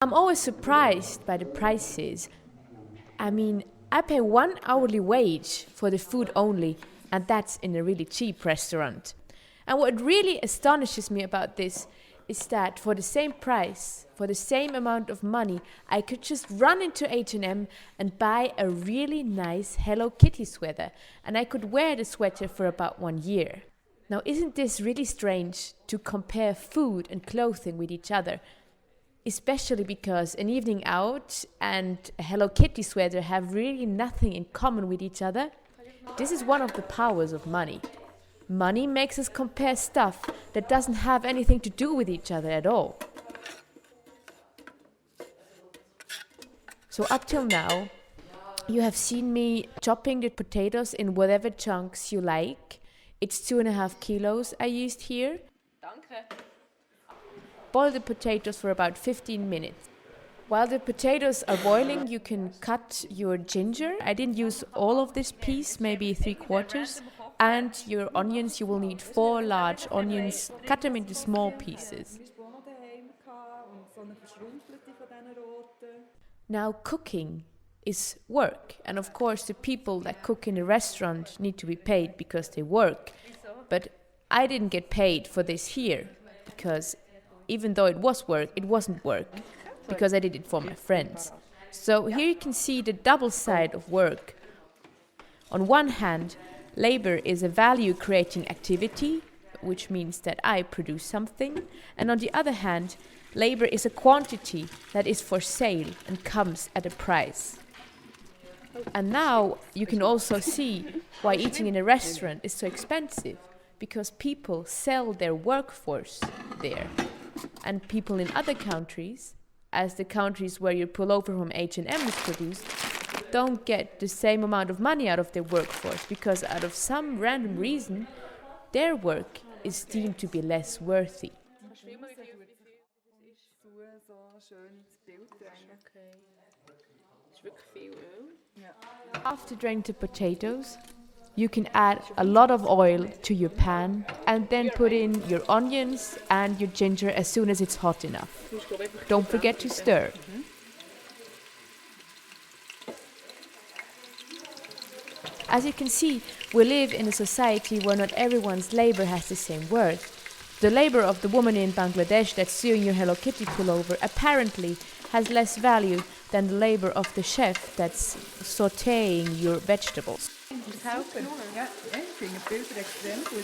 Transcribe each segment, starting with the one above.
I'm always surprised by the prices. I mean, I pay 1 hourly wage for the food only, and that's in a really cheap restaurant. And what really astonishes me about this is that for the same price, for the same amount of money, I could just run into H&M and buy a really nice Hello Kitty sweater, and I could wear the sweater for about 1 year. Now, isn't this really strange to compare food and clothing with each other? Especially because an evening out and a Hello Kitty sweater have really nothing in common with each other. This is one of the powers of money. Money makes us compare stuff that doesn't have anything to do with each other at all. So up till now, you have seen me chopping the potatoes in whatever chunks you like. It's 2.5 kilos I used here. Boil the potatoes for about 15 minutes. While the potatoes are boiling, you can cut your ginger. I didn't use all of this piece, maybe 3/4. And your onions, you will need 4 large onions. Cut them into small pieces. Now, cooking is work. And of course, the people that cook in a restaurant need to be paid because they work. But I didn't get paid for this here because even though it was work, it wasn't work because I did it for my friends. So here you can see the double side of work. On one hand, labor is a value-creating activity, which means that I produce something. And on the other hand, labor is a quantity that is for sale and comes at a price. And now you can also see why eating in a restaurant is so expensive, because people sell their workforce there. And people in other countries, as the countries where your pullover from H&M is produced, don't get the same amount of money out of their workforce because out of some random reason, their work is deemed to be less worthy. After draining the potatoes, you can add a lot of oil to your pan and then put in your onions and your ginger as soon as it's hot enough. Don't forget to stir. As you can see, we live in a society where not everyone's labor has the same worth. The labor of the woman in Bangladesh that's sewing your Hello Kitty pullover apparently has less value than the labor of the chef that's sautéing your vegetables. Helpen. Ja, ik vind het filter extreem goed.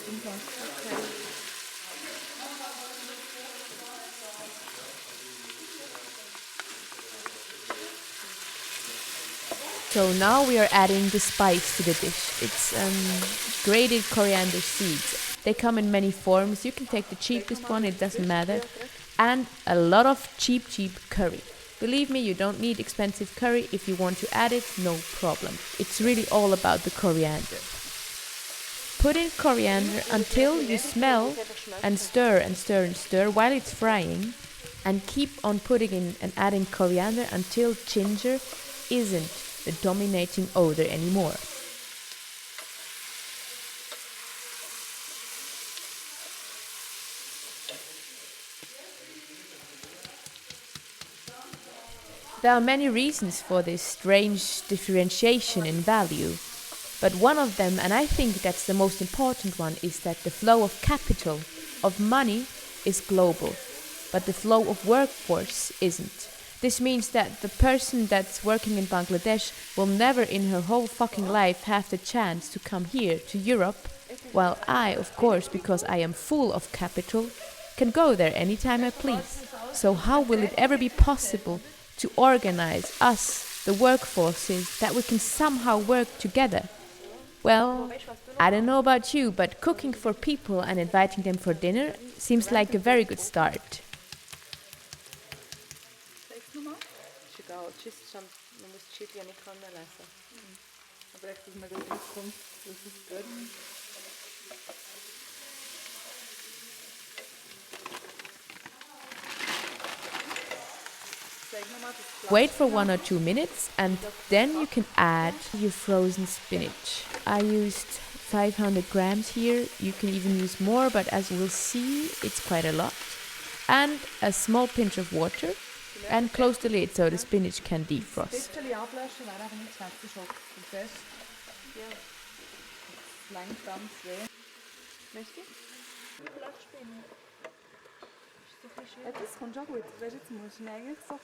So now we are adding the spice to the dish. It's grated coriander seeds. They come in many forms. You can take the cheapest one, it doesn't matter. And a lot of cheap curry. Believe me, you don't need expensive curry. If you want to add it, no problem. It's really all about the coriander. Put in coriander until you smell and stir and stir and stir while it's frying. And keep on putting in and adding coriander until ginger isn't the dominating odor anymore. There are many reasons for this strange differentiation in value, but one of them, and I think that's the most important one, is that the flow of capital, of money, is global, but the flow of workforce isn't. This means that the person that's working in Bangladesh will never in her whole fucking life have the chance to come here to Europe, while I, of course, because I am full of capital, can go there anytime I please. So how will it ever be possible to organize us, the workforces, that we can somehow work together? Well, I don't know about you, but cooking for people and inviting them for dinner seems like a very good start. Wait for 1 or 2 minutes and then you can add your frozen spinach. I used 500 grams here. You can even use more, but as you will see, it's quite a lot. And a small pinch of water. And close the lid so the spinach can defrost. bisschen ablöschen wäre einfach nicht schlecht, das ist auch zu fest. Ja. Das längt ganz weh. Weißt du? Ja, das kommt schon gut. Weißt du, jetzt musst du eigentlich so...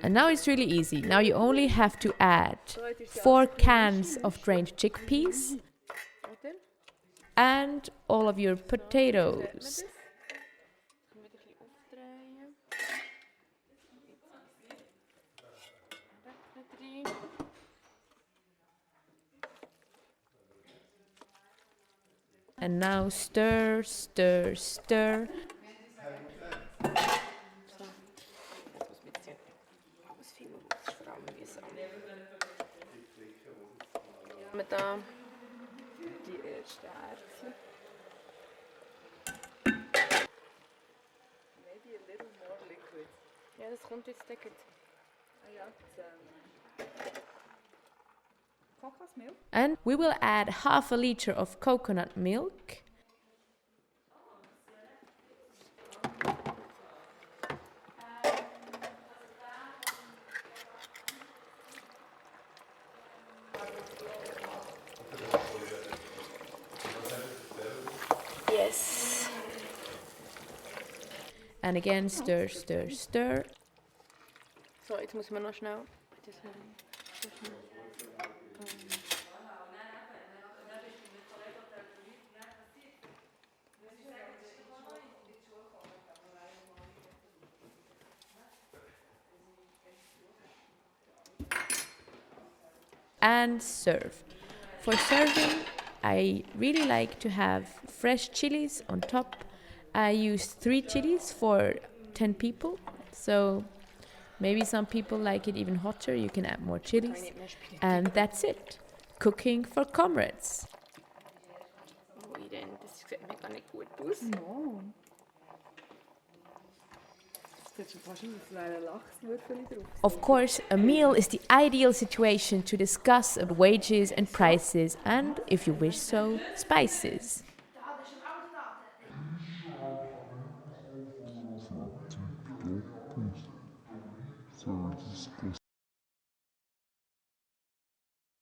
And now it's really easy. Now you only have to add 4 cans of drained chickpeas and all of your potatoes. And now stir, stir, stir. Mit da Die erste Erbse. Maybe a little more liquid. ja, das kommt jetzt deckt. Ah ja, Kokosmilch. And we will add half a liter of coconut milk. Yes. And again, stir, stir, stir. So, jetzt muss man noch schnell. And serve. For serving, I really like to have fresh chilies on top. I use 3 chilies for 10 people, so maybe some people like it even hotter. You can add more chilies. And that's it. Cooking for comrades. Oh, Irene, das sieht mir gar nicht gut aus. No. Das sieht schon fast aus, als wären Lachswürfel drauf. Of course, a meal is the ideal situation to discuss wages and prices and, if you wish so, spices.